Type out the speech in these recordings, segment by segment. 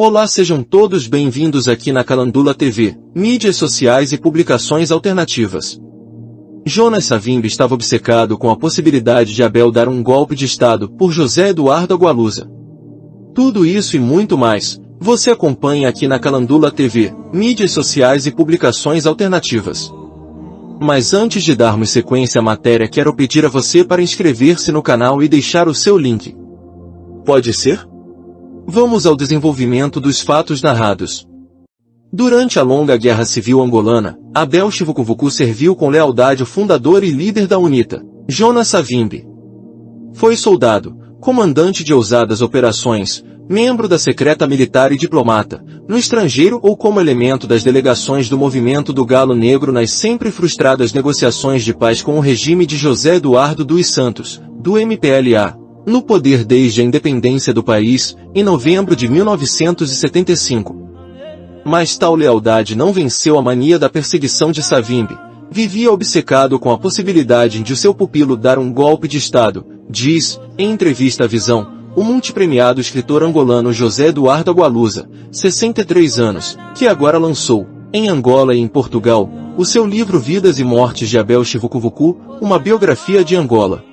Olá, sejam todos bem-vindos aqui na Calandula TV, mídias sociais e publicações alternativas. Jonas Savimbi estava obcecado com a possibilidade de Abel dar um golpe de Estado por José Eduardo Agualusa. Tudo isso e muito mais, você acompanha aqui na Calandula TV, mídias sociais e publicações alternativas. Mas antes de darmos sequência à matéria, quero pedir a você para inscrever-se no canal e deixar o seu link. Pode ser? Vamos ao desenvolvimento dos fatos narrados. Durante a longa Guerra Civil Angolana, Abel Chivukuvuku serviu com lealdade o fundador e líder da UNITA, Jonas Savimbi. Foi soldado, comandante de ousadas operações, membro da secreta militar e diplomata, no estrangeiro ou como elemento das delegações do Movimento do Galo Negro nas sempre frustradas negociações de paz com o regime de José Eduardo dos Santos, do MPLA, no poder desde a independência do país, em novembro de 1975. Mas tal lealdade não venceu a mania da perseguição de Savimbi. Vivia obcecado com a possibilidade de seu pupilo dar um golpe de Estado, diz, em entrevista à Visão, o multipremiado escritor angolano José Eduardo Agualusa, 63 anos, que agora lançou, em Angola e em Portugal, o seu livro Vidas e Mortes de Abel Chivukuvuku, uma biografia de Angola.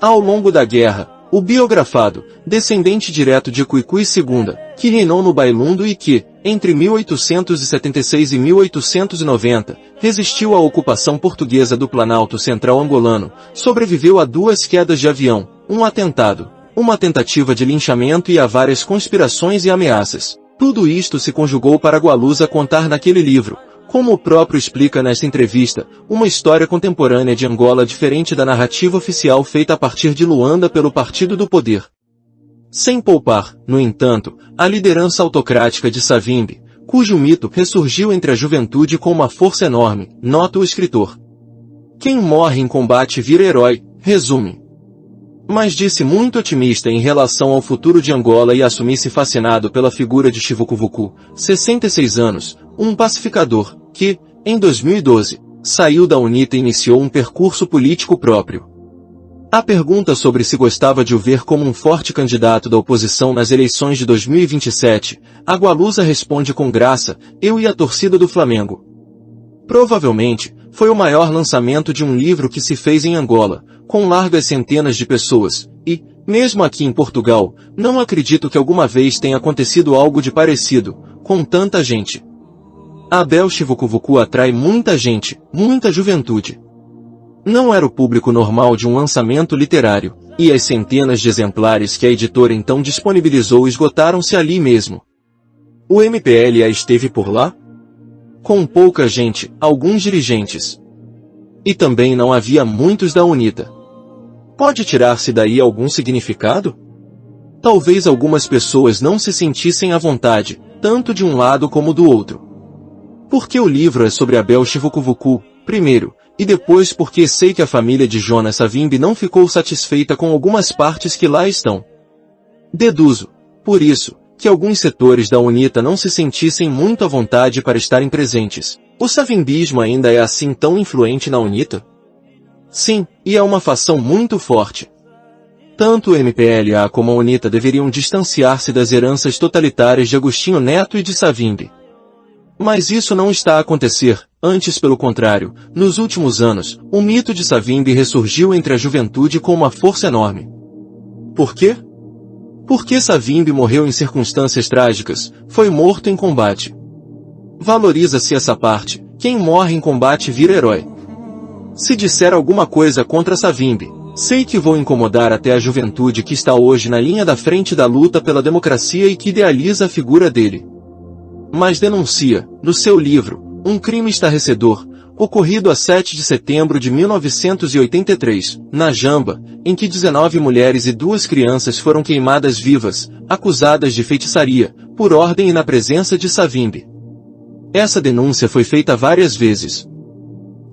Ao longo da guerra, o biografado, descendente direto de Cuicui II, que reinou no Bailundo e que, entre 1876 e 1890, resistiu à ocupação portuguesa do Planalto Central angolano, sobreviveu a 2 quedas de avião, um atentado, uma tentativa de linchamento e a várias conspirações e ameaças. Tudo isto se conjugou para Agualusa contar naquele livro, como o próprio explica nesta entrevista, uma história contemporânea de Angola diferente da narrativa oficial feita a partir de Luanda pelo Partido do Poder. Sem poupar, no entanto, a liderança autocrática de Savimbi, cujo mito ressurgiu entre a juventude com uma força enorme, nota o escritor. Quem morre em combate vira herói, resume. Mas disse muito otimista em relação ao futuro de Angola e assumisse fascinado pela figura de Chivukuvuku, 66 anos, um pacificador, que, em 2012, saiu da UNITA e iniciou um percurso político próprio. A pergunta sobre se gostava de o ver como um forte candidato da oposição nas eleições de 2027, Agualusa responde com graça, eu e a torcida do Flamengo. Provavelmente, foi o maior lançamento de um livro que se fez em Angola, com largas centenas de pessoas, e, mesmo aqui em Portugal, não acredito que alguma vez tenha acontecido algo de parecido, com tanta gente. Abel Chivukuvuku atrai muita gente, muita juventude. Não era o público normal de um lançamento literário, e as centenas de exemplares que a editora então disponibilizou esgotaram-se ali mesmo. O MPLA esteve por lá? Com pouca gente, alguns dirigentes. E também não havia muitos da UNITA. Pode tirar-se daí algum significado? Talvez algumas pessoas não se sentissem à vontade, tanto de um lado como do outro. Porque o livro é sobre Abel Chivukuvuku, primeiro, e depois porque sei que a família de Jonas Savimbi não ficou satisfeita com algumas partes que lá estão. Deduzo, por isso, que alguns setores da UNITA não se sentissem muito à vontade para estarem presentes. O savimbismo ainda é assim tão influente na UNITA? Sim, e é uma facção muito forte. Tanto o MPLA como a UNITA deveriam distanciar-se das heranças totalitárias de Agostinho Neto e de Savimbi. Mas isso não está a acontecer, antes pelo contrário, nos últimos anos, o mito de Savimbi ressurgiu entre a juventude com uma força enorme. Por quê? Porque Savimbi morreu em circunstâncias trágicas, foi morto em combate. Valoriza-se essa parte, quem morre em combate vira herói. Se disser alguma coisa contra Savimbi, sei que vou incomodar até a juventude que está hoje na linha da frente da luta pela democracia e que idealiza a figura dele. Mas denuncia, no seu livro, um crime estarrecedor, ocorrido a 7 de setembro de 1983, na Jamba, em que 19 mulheres e 2 crianças foram queimadas vivas, acusadas de feitiçaria, por ordem e na presença de Savimbi. Essa denúncia foi feita várias vezes.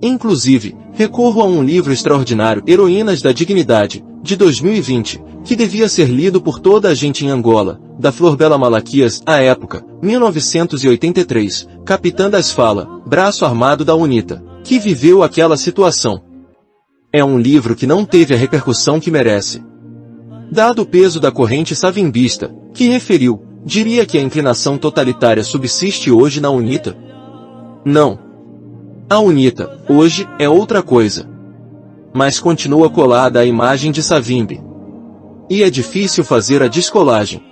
Inclusive, recorro a um livro extraordinário, Heroínas da Dignidade, de 2020, que devia ser lido por toda a gente em Angola, da Florbela Malaquias, à época, 1983, capitã das Fala, braço armado da UNITA, que viveu aquela situação. É um livro que não teve a repercussão que merece. Dado o peso da corrente savimbista, que referiu, diria que a inclinação totalitária subsiste hoje na UNITA? Não. A UNITA, hoje, é outra coisa. Mas continua colada à imagem de Savimbi. E é difícil fazer a descolagem.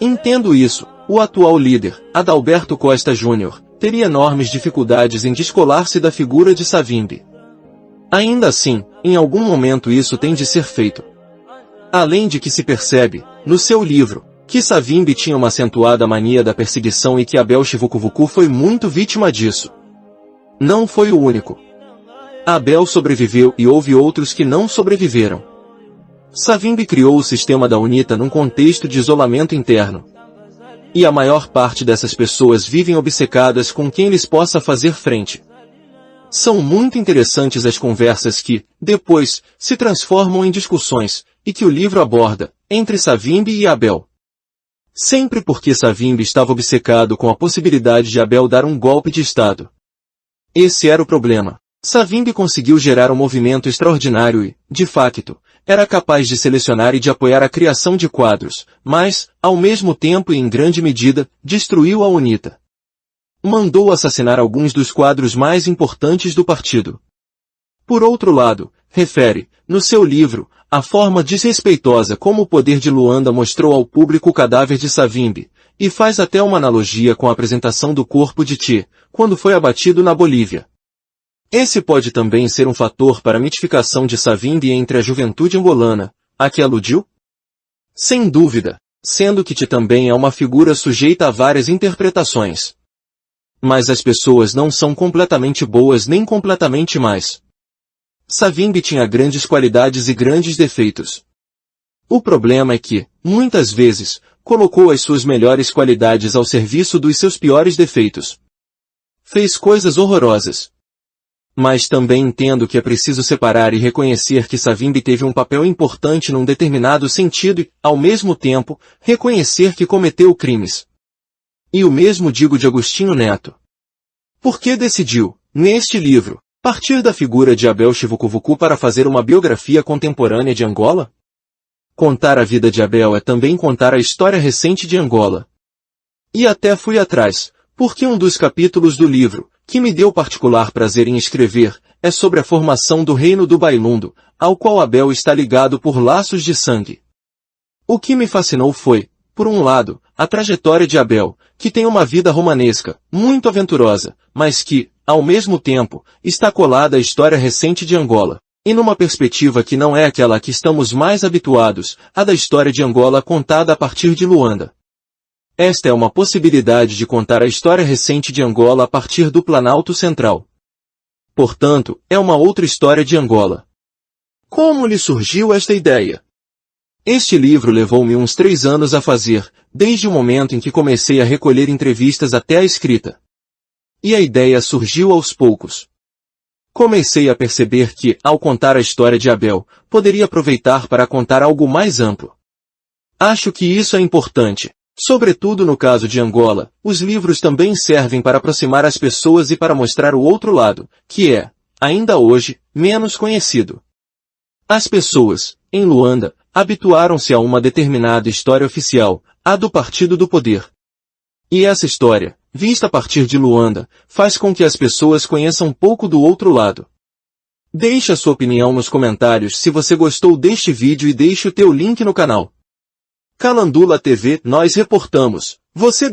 Entendo isso. O atual líder, Adalberto Costa Júnior, teria enormes dificuldades em descolar-se da figura de Savimbi. Ainda assim, em algum momento isso tem de ser feito. Além de que se percebe, no seu livro, que Savimbi tinha uma acentuada mania da perseguição e que Abel Chivukuvuku foi muito vítima disso. Não foi o único. Abel sobreviveu e houve outros que não sobreviveram. Savimbi criou o sistema da UNITA num contexto de isolamento interno. E a maior parte dessas pessoas vivem obcecadas com quem lhes possa fazer frente. São muito interessantes as conversas que, depois, se transformam em discussões, e que o livro aborda, entre Savimbi e Abel. Sempre porque Savimbi estava obcecado com a possibilidade de Abel dar um golpe de Estado. Esse era o problema. Savimbi conseguiu gerar um movimento extraordinário e, de facto, era capaz de selecionar e de apoiar a criação de quadros, mas, ao mesmo tempo e em grande medida, destruiu a UNITA. Mandou assassinar alguns dos quadros mais importantes do partido. Por outro lado, refere, no seu livro, a forma desrespeitosa como o poder de Luanda mostrou ao público o cadáver de Savimbi, e faz até uma analogia com a apresentação do corpo de Che, quando foi abatido na Bolívia. Esse pode também ser um fator para a mitificação de Savimbi entre a juventude angolana, a que aludiu? Sem dúvida, sendo que Che também é uma figura sujeita a várias interpretações. Mas as pessoas não são completamente boas nem completamente más. Savimbi tinha grandes qualidades e grandes defeitos. O problema é que, muitas vezes, colocou as suas melhores qualidades ao serviço dos seus piores defeitos. Fez coisas horrorosas. Mas também entendo que é preciso separar e reconhecer que Savimbi teve um papel importante num determinado sentido e, ao mesmo tempo, reconhecer que cometeu crimes. E o mesmo digo de Agostinho Neto. Por que decidiu, neste livro, partir da figura de Abel Chivukuvuku para fazer uma biografia contemporânea de Angola? Contar a vida de Abel é também contar a história recente de Angola. E até fui atrás, porque um dos capítulos do livro, que me deu particular prazer em escrever, é sobre a formação do reino do Bailundo, ao qual Abel está ligado por laços de sangue. O que me fascinou foi, por um lado, a trajetória de Abel, que tem uma vida romanesca, muito aventurosa, mas que, ao mesmo tempo, está colada à história recente de Angola, e numa perspectiva que não é aquela a que estamos mais habituados, a da história de Angola contada a partir de Luanda. Esta é uma possibilidade de contar a história recente de Angola a partir do Planalto Central. Portanto, é uma outra história de Angola. Como lhe surgiu esta ideia? Este livro levou-me uns 3 anos a fazer, desde o momento em que comecei a recolher entrevistas até a escrita. E a ideia surgiu aos poucos. Comecei a perceber que, ao contar a história de Abel, poderia aproveitar para contar algo mais amplo. Acho que isso é importante. Sobretudo no caso de Angola, os livros também servem para aproximar as pessoas e para mostrar o outro lado, que é, ainda hoje, menos conhecido. As pessoas, em Luanda, habituaram-se a uma determinada história oficial, a do Partido do Poder. E essa história, vista a partir de Luanda, faz com que as pessoas conheçam um pouco do outro lado. Deixe a sua opinião nos comentários se você gostou deste vídeo e deixe o teu link no canal. Calandula TV, nós reportamos. Você...